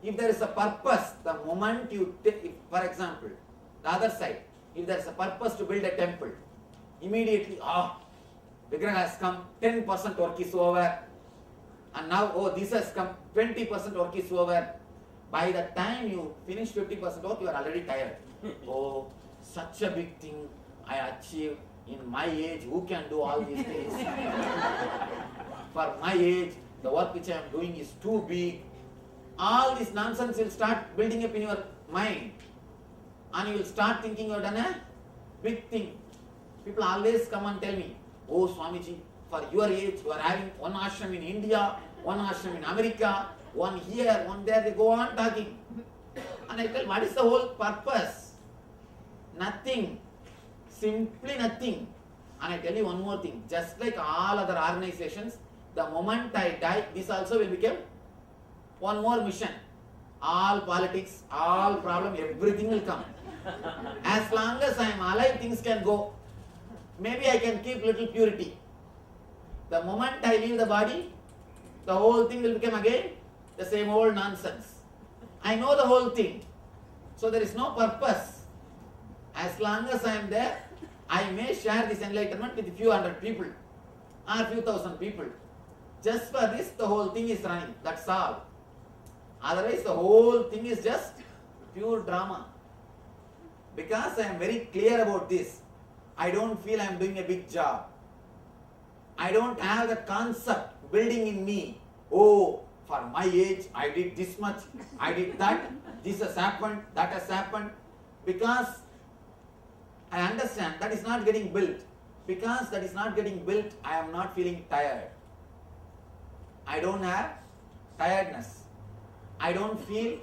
If there is a purpose, the moment you take, for example, the other side, if there is a purpose to build a temple, immediately, Vigraha has come, 10% work is over, and now, this has come, 20% work is over. By the time you finish 50% work, you are already tired. Such a big thing I achieved in my age, who can do all these things? For my age, the work which I am doing is too big. All this nonsense will start building up in your mind. And you will start thinking you have done a big thing. People always come and tell me, Swamiji, for your age, you are having one ashram in India, one ashram in America, one here, one there. They go on talking. And I tell, what is the whole purpose? Nothing. Simply nothing. And I tell you one more thing. Just like all other organizations, the moment I die, this also will become one more mission. All politics, all problem, everything will come. As long as I am alive, things can go. Maybe I can keep little purity. The moment I leave the body, the whole thing will become again the same old nonsense. I know the whole thing. So there is no purpose. As long as I am there, I may share this enlightenment with a few hundred people or a few thousand people. Just for this, the whole thing is running. That's all. Otherwise, the whole thing is just pure drama. Because I am very clear about this, I don't feel I am doing a big job. I don't have the concept building in me. For my age, I did this much, I did that, this has happened, that has happened. Because I understand that is not getting built. Because that is not getting built, I am not feeling tired. I don't have tiredness. I don't feel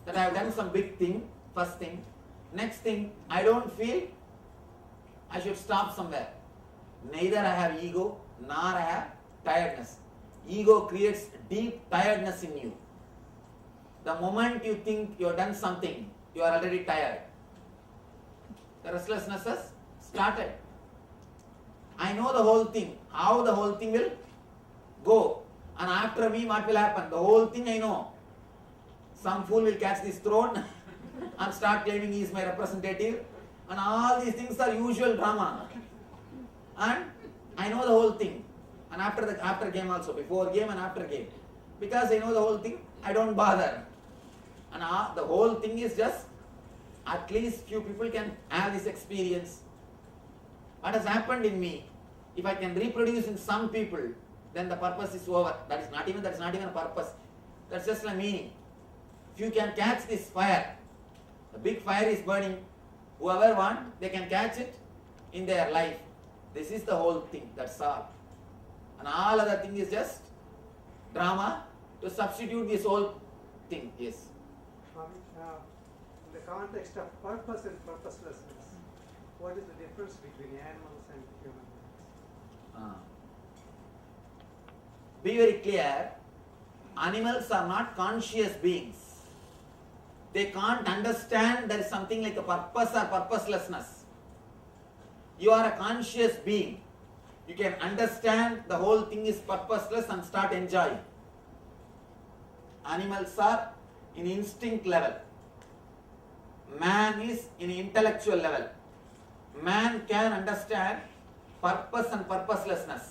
that I have done some big thing, first thing. Next thing, I don't feel I should stop somewhere. Neither I have ego, nor I have tiredness. Ego creates deep tiredness in you. The moment you think you have done something, you are already tired. The restlessness has started. I know the whole thing, how the whole thing will go. And after me, what will happen? The whole thing I know. Some fool will catch this throne and start claiming he is my representative. And all these things are usual drama. And I know the whole thing. And after game also, before game and after game. Because I know the whole thing, I don't bother. And the whole thing is just, at least few people can have this experience. What has happened in me, if I can reproduce in some people, then the purpose is over. That is not even a purpose. That's just a meaning. If you can catch this fire, the big fire is burning, whoever want, they can catch it in their life. This is the whole thing, that's all. And all other thing is just drama to substitute this whole thing. Yes. In the context of purpose and purposelessness, what is the difference between animals and humans? Be very clear, animals are not conscious beings. They can't understand there is something like a purpose or purposelessness. You are a conscious being. You can understand the whole thing is purposeless and start enjoying. Animals are in instinct level. Man is in intellectual level. Man can understand purpose and purposelessness.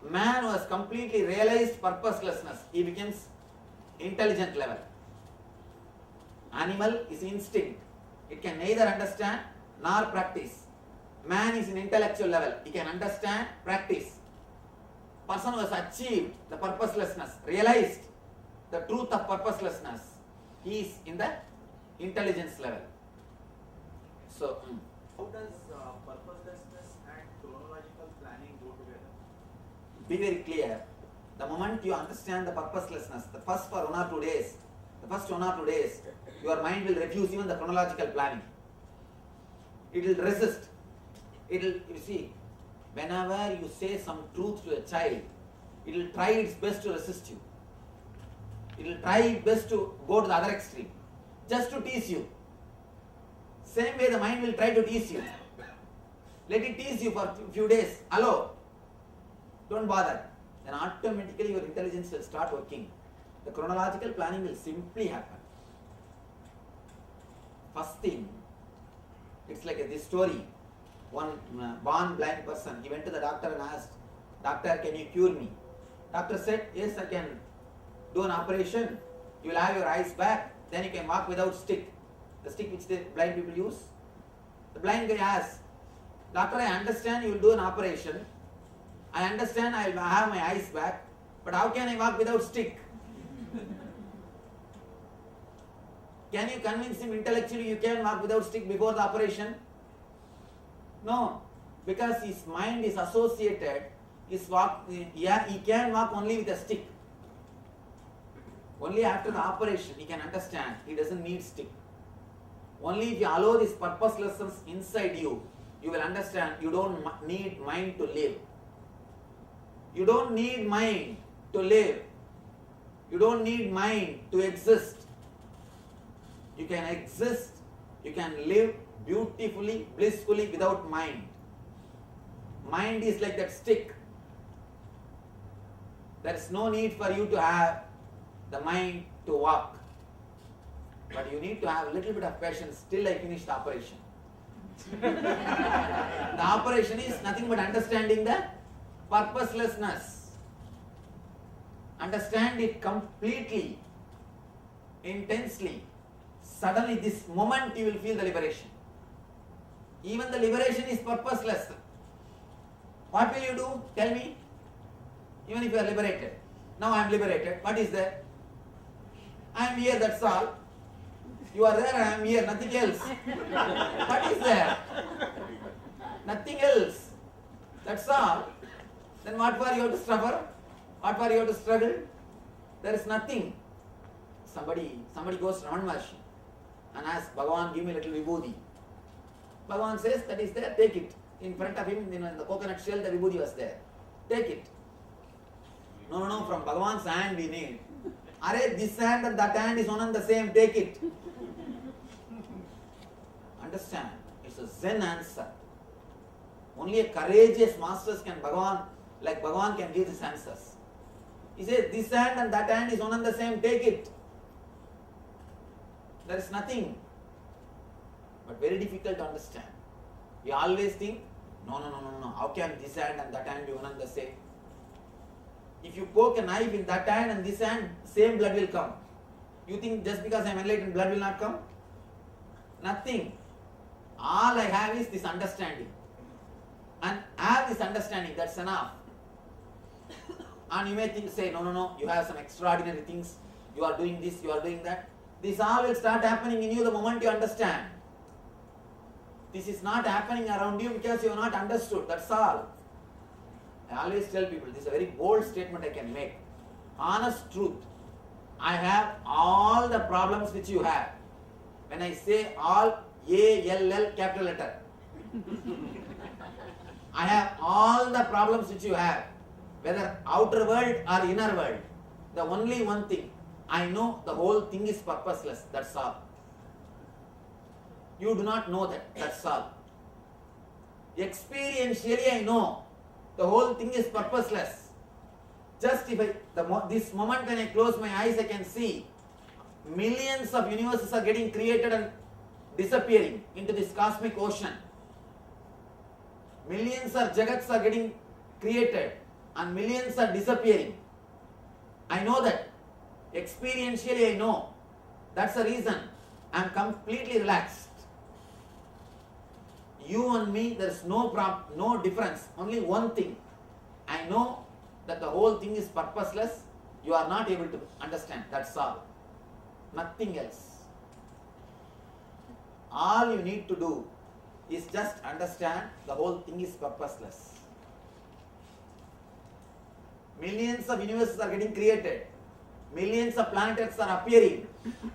Man who has completely realized purposelessness, he becomes intelligent level. Animal is instinct. It can neither understand nor practice. Man is in intellectual level. He can understand, practice. Person who has achieved the purposelessness, realized the truth of purposelessness, he is in the intelligence level. So, how does purposelessness and chronological planning go together? Be very clear. The moment you understand the purposelessness, the first 1 or 2 days, your mind will refuse even the chronological planning. It will resist. You see, whenever you say some truth to a child, it will try its best to resist you. It will try its best to go to the other extreme, just to tease you. Same way the mind will try to tease you. Let it tease you for a few days. Hello, don't bother. Then automatically your intelligence will start working. The chronological planning will simply happen. First thing, it's like this story. One born blind person, he went to the doctor and asked, "Doctor, can you cure me?" Doctor said, "Yes, I can do an operation. You will have your eyes back, then you can walk without stick." The stick which the blind people use. The blind guy asked, "Doctor, I understand you will do an operation. I understand I will have my eyes back, but how can I walk without stick?" Can you convince him intellectually you can walk without stick before the operation? No, because his mind is associated. He can walk only with a stick. Only after the operation he can understand. He doesn't need stick. Only if you allow these purpose lessons inside you, you will understand you don't need mind to live. You don't need mind to live. You don't need mind to exist. You can exist, you can live beautifully, blissfully without mind. Mind is like that stick. There is no need for you to have the mind to walk. But you need to have a little bit of patience till I finish the operation. The operation is nothing but understanding the purposelessness. Understand it completely, intensely. Suddenly, this moment you will feel the liberation. Even the liberation is purposeless. What will you do? Tell me. Even if you are liberated. Now I am liberated. What is there? I am here, that's all. You are there, I am here, nothing else. What is there? Nothing else. That's all. Then what for you have to suffer? What for you have to struggle? There is nothing. Somebody goes to Ramana Maharshi and asks, "Bhagavan, give me a little vibhuti." Bhagavan says, "That is there, take it." In front of him, in the coconut shell, the vibhuti was there. Take it. No, from Bhagavan's hand we need. Arey, this hand and that hand is one and the same, take it. Understand? It's a Zen answer. Only a courageous masters can Bhagavan can give these answers. He says, this hand and that hand is one and the same, take it. There is nothing. But very difficult to understand. We always think, no. How can this hand and that hand be one and the same? If you poke a knife in that hand and this hand, same blood will come. You think just because I am enlightened, blood will not come? Nothing. All I have is this understanding. And have this understanding, that's enough. And you may say, no, you have some extraordinary things. You are doing this, you are doing that. This all will start happening in you the moment you understand. This is not happening around you because you have not understood, that's all. I always tell people, this is a very bold statement I can make. Honest truth. I have all the problems which you have. When I say all, A-L-L, capital letter. I have all the problems which you have. Whether outer world or inner world. The only one thing, I know the whole thing is purposeless, that's all. You do not know that, that's all. Experientially I know the whole thing is purposeless. Just if this moment when I close my eyes, I can see millions of universes are getting created and disappearing into this cosmic ocean. Millions of jagats are getting created and millions are disappearing. I know that. Experientially I know. That's the reason I am completely relaxed. You and me, there is no difference. Only one thing. I know that the whole thing is purposeless. You are not able to understand. That's all. Nothing else. All you need to do is just understand the whole thing is purposeless. Millions of universes are getting created. Millions of planets are appearing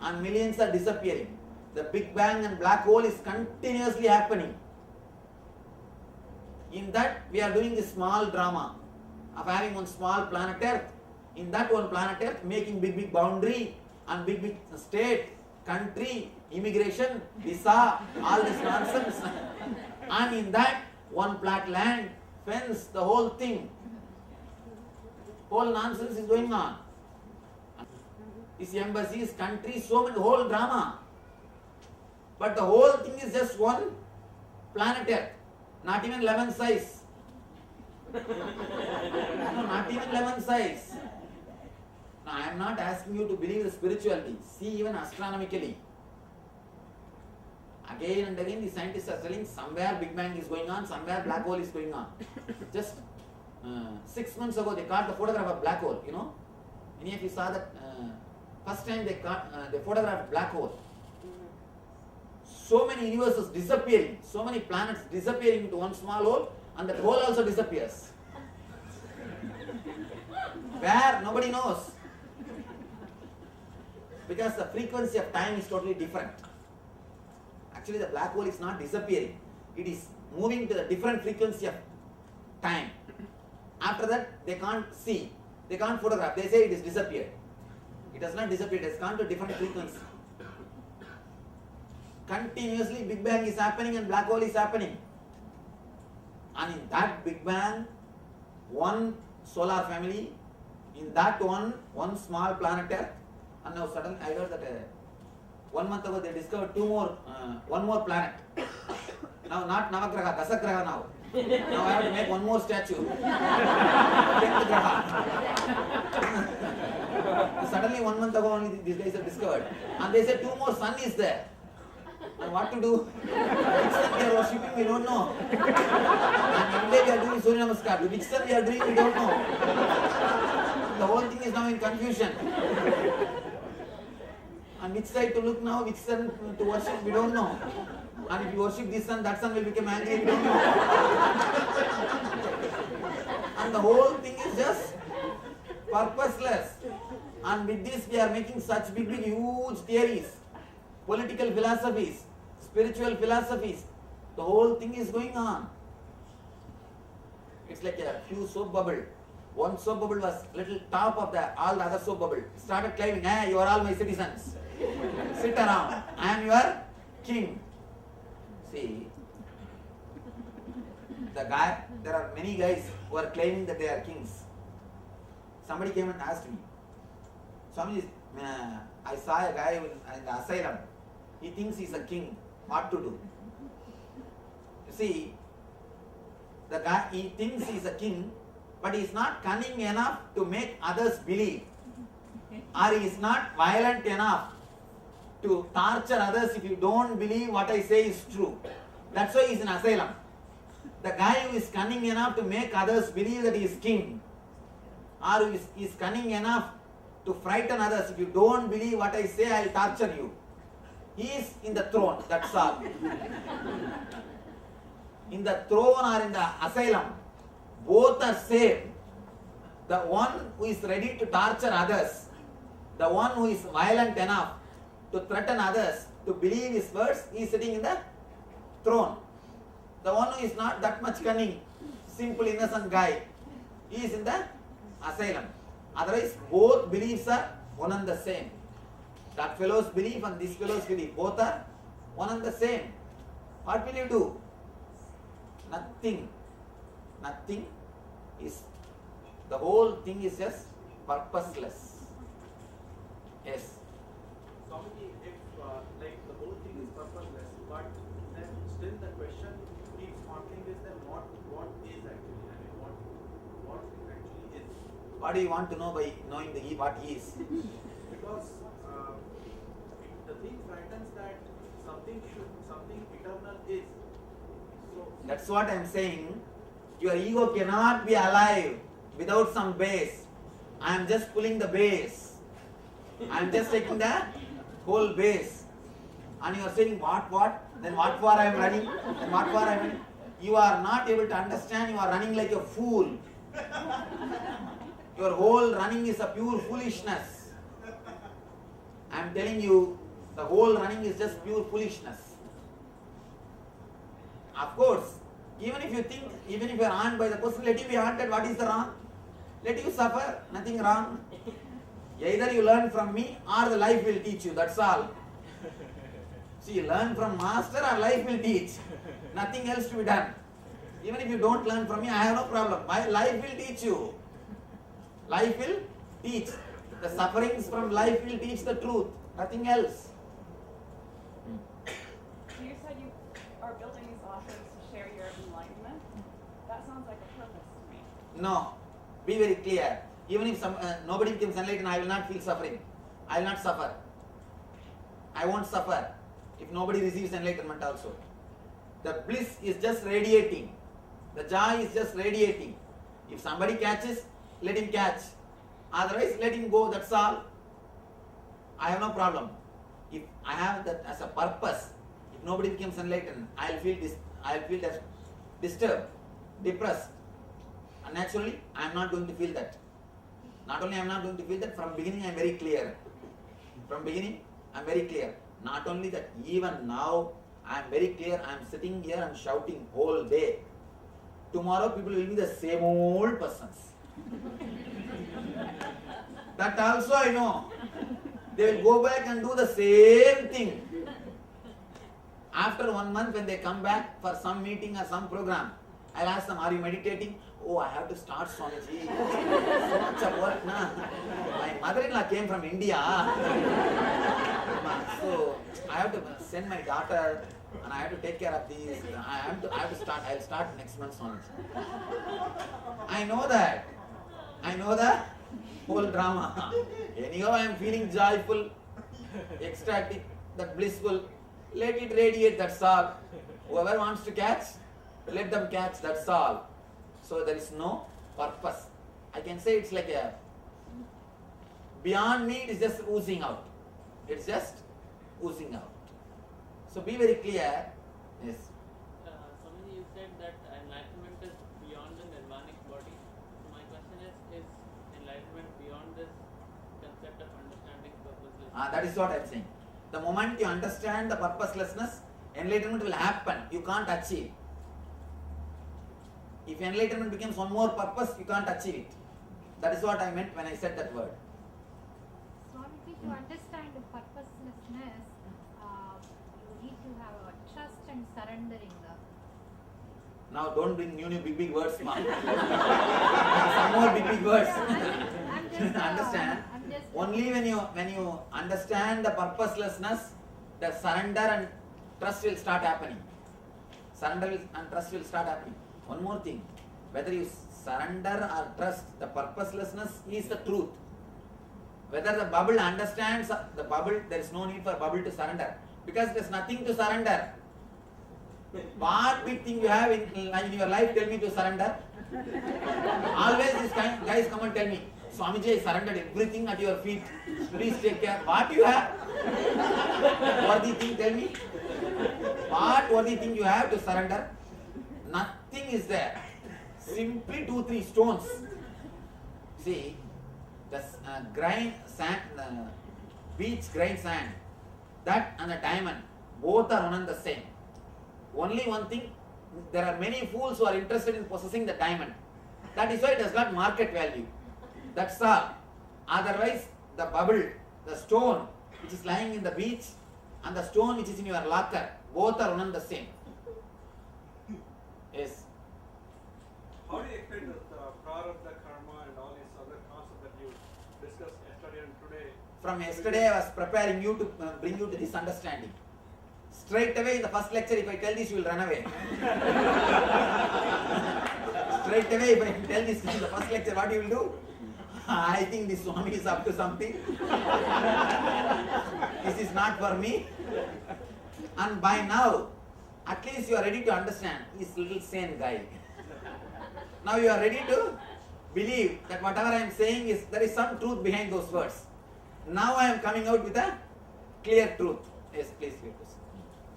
and millions are disappearing. The Big Bang and black hole is continuously happening. In that we are doing this small drama of having one small planet Earth. In that one planet Earth making big boundary and big state, country, immigration, visa, all this nonsense. And in that one flat land, fence, the whole thing. Whole nonsense is going on. his embassy, his country, so many, whole drama. But the whole thing is just one planet Earth, not even lemon size. No, not even lemon size. Now, I am not asking you to believe the spirituality. See, even astronomically. Again and again, the scientists are telling somewhere Big Bang is going on, somewhere black hole is going on. Just 6 months ago, they caught the photograph of black hole. You know, any of you saw that? First time they photographed black hole. So many universes disappearing, so many planets disappearing into one small hole, and that hole also disappears. Where? Nobody knows. Because the frequency of time is totally different. Actually, the black hole is not disappearing. It is moving to the different frequency of time. After that, they can't see. They can't photograph. They say it is disappeared. It has not disappeared. It has gone to different frequency. Continuously, Big Bang is happening and black hole is happening. And in that Big Bang, one solar family, in that one small planet Earth, and now suddenly I heard that 1 month ago they discovered one more planet. Now not Navagraha, Dasagraha now. Now I have to make one more statue. 10th Graha. Suddenly 1 month ago only these guys have discovered. And they said 2 more sun is there. And what to do? Which sun we are worshipping, we don't know. And every day we are doing Surya Namaskar. Which sun we are doing, we don't know. The whole thing is now in confusion. And which side to look now, which sun to worship, we don't know. And if you worship this sun, that sun will become angry, we don't know. And the whole thing is just purposeless. And with this we are making such big huge theories, political philosophies, spiritual philosophies. The whole thing is going on. It's like a few soap bubble. One soap bubble was little top of all the other soap bubble. Started climbing, hey, you are all my citizens. Sit around. I am your king. See, there are many guys who are claiming that they are kings. Somebody came and asked me, Swami, I saw a guy in the asylum. He thinks he's a king. What to do? You see, the guy, he thinks he's a king, but he is not cunning enough to make others believe. Or he is not violent enough to torture others if you don't believe what I say is true. That's why he is in asylum. The guy who is cunning enough to make others believe that he is king, or who is cunning enough to frighten others, if you don't believe what I say, I will torture you. He is in the throne, that's all. In the throne or in the asylum, both are same. The one who is ready to torture others, the one who is violent enough to threaten others to believe his words, he is sitting in the throne. The one who is not that much cunning, simple innocent guy, he is in the asylum. Otherwise, both beliefs are one and the same. That fellow's belief and this fellow's belief, both are one and the same. What will you do? Nothing. Nothing is, the whole thing is just purposeless. Yes. Swamiji, if like the whole thing is purposeless, but then still the question keeps haunting is then what is actually, I mean what actually is. What do you want to know by knowing what is? Because the thing frightens that something eternal is. So That's what I am saying. Your ego cannot be alive without some base. I am just pulling the base. I am just taking the whole base. And you are saying what? Then what for I am running? Then what for I am running? You are not able to understand. You are running like a fool. Your whole running is a pure foolishness. I am telling you, the whole running is just pure foolishness. Of course, even if you are harmed by the person, let you be haunted. What is the wrong? Let you suffer. Nothing wrong. Either you learn from me or the life will teach you. That's all. See, learn from master or life will teach. Nothing else to be done. Even if you don't learn from me, I have no problem. My life will teach you. Life will teach. The sufferings from life will teach the truth, nothing else. You said you are building these authors to share your enlightenment. That sounds like a purpose to me. No, be very clear. Even if nobody becomes enlightened, I will not feel suffering. I will not suffer. I won't suffer if nobody receives enlightenment also. The bliss is just radiating. The joy is just radiating. If somebody catches, let him catch. Otherwise, let him go, that's all. I have no problem. If I have that as a purpose, if nobody becomes enlightened, I'll feel disturbed, depressed. And naturally, I am not going to feel that. Not only I am not going to feel that, from beginning I am very clear. From beginning, I am very clear. Not only that, even now, I am very clear. I am sitting here and shouting whole day. Tomorrow, people will be the same old persons. That also I know. They will go back and do the same thing. After 1 month, when they come back for some meeting or some program, I'll ask them, are you meditating? Oh, I have to start, Swamiji. So much of work, na. My mother-in-law came from India. So I have to send my daughter and I have to take care of these. I have to start. I'll start next month, Swamiji. I know that. I know the whole drama. Anyhow, I am feeling joyful, ecstatic, that blissful. Let it radiate, that's all. Whoever wants to catch, let them catch, that's all. So there is no purpose. I can say it's like a, beyond me it is just oozing out. It's just oozing out. So be very clear. Yes. Swamiji, you said that enlightenment is beyond the nirvanic body. So my question is enlightenment beyond this concept of understanding purposelessness? That is what I am saying. The moment you understand the purposelessness, enlightenment will happen. You can't achieve. If enlightenment becomes one more purpose, you can't achieve it. That is what I meant when I said that word. Swamiji, to understand the purposelessness, you need to have a trust and surrendering. Now don't bring new big words, ma. Some more big words. I'm just, Understand? Only when you understand the purposelessness, the surrender and trust will start happening. And trust will start happening. One more thing, whether you surrender or trust, the purposelessness is the truth. Whether the bubble understands the bubble, there is no need for bubble to surrender, because there is nothing to surrender. What big thing you have in your life, tell me to surrender. Always these guys come and tell me, Swamiji, I surrendered everything at your feet. Please take care. What you have? Worthy thing, tell me. What worthy thing you have to surrender? Nothing is there. Simply 2-3 stones. See, the grain sand, beach grain sand, that and the diamond, both are one and the same. Only one thing, there are many fools who are interested in possessing the diamond. That is why it has got market value. That's all. Otherwise, the bubble, the stone which is lying in the beach and the stone which is in your locker, both are one and the same. Yes. How do you explain the prarabdha karma and all these other concepts that you discussed yesterday and today? From yesterday I was preparing you to bring you to this understanding. Straight away in the first lecture, if I tell this, you will run away. Straight away, if I tell this in the first lecture, what you will do? I think this Swami is up to something. This is not for me. And by now, at least you are ready to understand. He's a little sane guy. Now you are ready to believe that whatever I am saying is, there is some truth behind those words. Now I am coming out with a clear truth. Yes, please, please.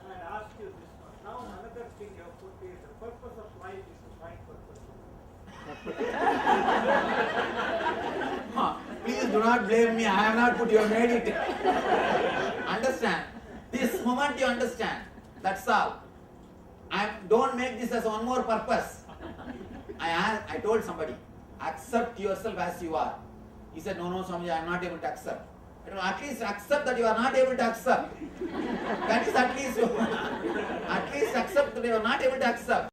And I ask you this one. Now another thing you have put is the purpose of life is to find purpose. Please do not blame me. I have not put, you have made it. Understand? This moment you understand. That's all. Don't make this as one more purpose. I told somebody, accept yourself as you are. He said, no, Swamiji, I am not able to accept. I told, at least accept that you are not able to accept. That is at least accept that you are not able to accept.